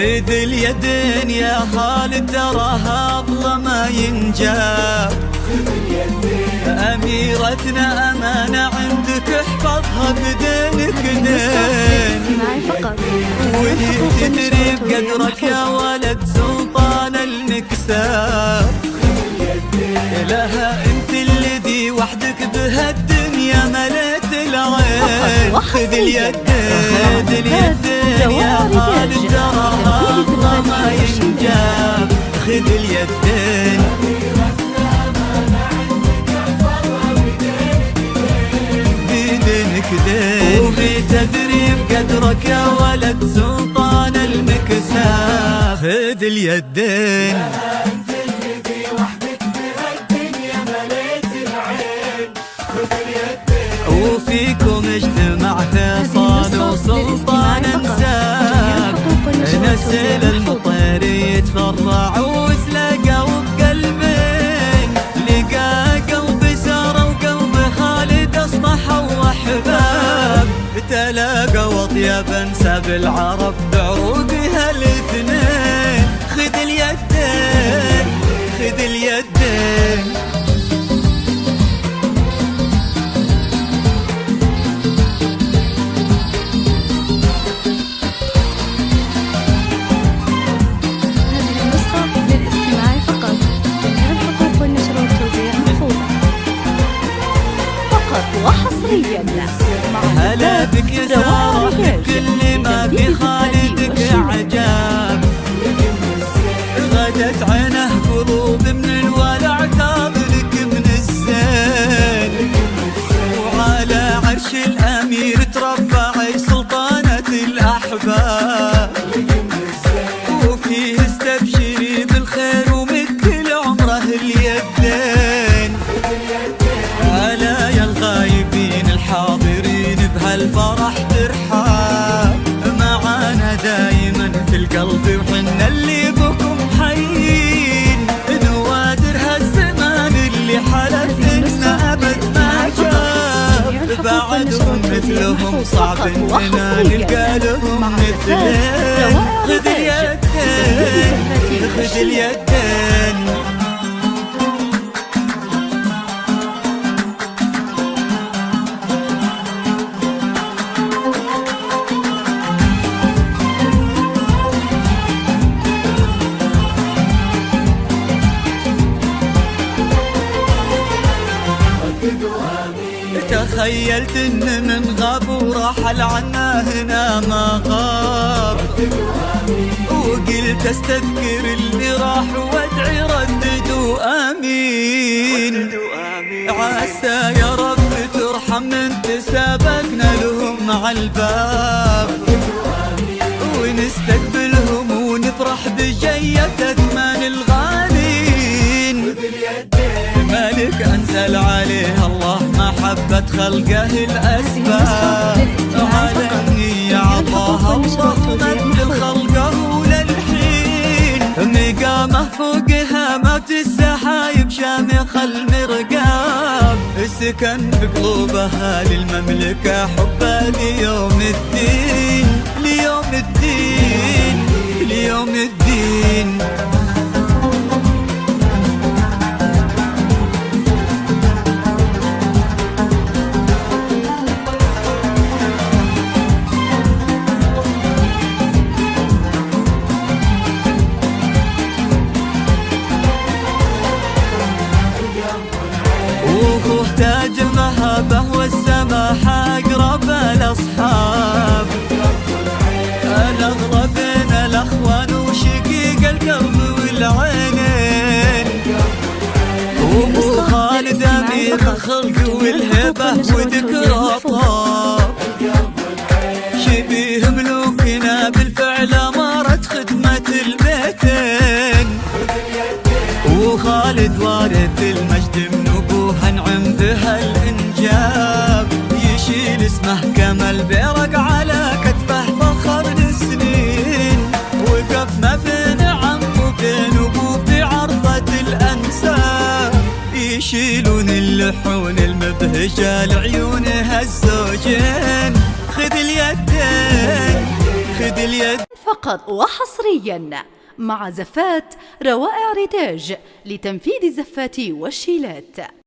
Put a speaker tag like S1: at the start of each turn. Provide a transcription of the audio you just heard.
S1: خذ اليدين يا خالد تراها أفضل ما ينجاب. أميرتنا أمانة عندك احفظها بدينك دين، وهي تدري بقدرك يا ولد سلطان المكساب. لها انت الذي وحدك بهالدنيا مليت العين. خذ اليدين يا خالد تراها أفضل ما ينجاب. خذ اليدين وفي تدريب قدرك يا ولد سلطان المكساب. خذ اليدين
S2: انت الذي وحدك بهالدنيا مليت العين. خذ اليدين
S1: وفيكم اجتمع فيصل وسلطان مساب. نسل المطير يتفرع وسلقوا بقلبين. لقى قلبي سار وقلب خالد اصبحوا احباب. تلاقوا اطيب انساب العرب بعروقها الاثنين. خذ اليدين خذ اليدين
S3: وحصريا
S1: هلا بك يا سارة كل ما في خالدك عجاب. غدت عينه قلوب من الولع تاب لك من الزين. وعلى عرش الأمير تربعي سلطانة الأحباب. وفيه استبشري بالخير ومد لعمره اليدين. هلا يا الغايبين الحاضرين بهالفرح ترحاب. معانا دايما في القلب وحنا اللي بكم حيين. نوادر هالزمان اللي حلف إنه أبد ما جاب. بعدهم مثلهم صعب إننا نلقى لهم مثلين. خذ اليدين خذ اليدين تخيلت ان من غاب ورحل عنا هنا ما غاب. وقلت استذكر اللي راح وادعي رددوا امين. عسى يا رب ترحم من تسابقنا لهم على الباب. ونستقبلهم ونفرح بجية ثمان الغالين. مالك أنزل عليه الله محبة خلقه الأسباب. علني عطاها الله مد الخلقه للحين. مقامه فوق هامات السحايب شامخ المرقاب. سكن بقلوبها للمملكة حبها ليوم الدين. ليوم الدين ليوم الدين تاج المهابة والسماحة أقرب الأصحاب. الأغرب بين الأخوان وشقيق القلب والعينين. وأبو خالد أمير الخلق والهبة وذكر طاب. شبيه ملوكنا بالفعل أمارة خدمة البيتين. وخالد وارث المجد من أبوه انعم بهالإنجاب. يشيل اسمه كما البيرق على كتفه فخر السنين. وقف ما بين عم وبين أبوه في عرضة الأنساب. يشيلون اللحون المبهجة لعيونها الزوجين. خذ اليدين خذ اليد
S3: فقط وحصريا مع زفات روائع ريتاج لتنفيذ الزفات والشيلات.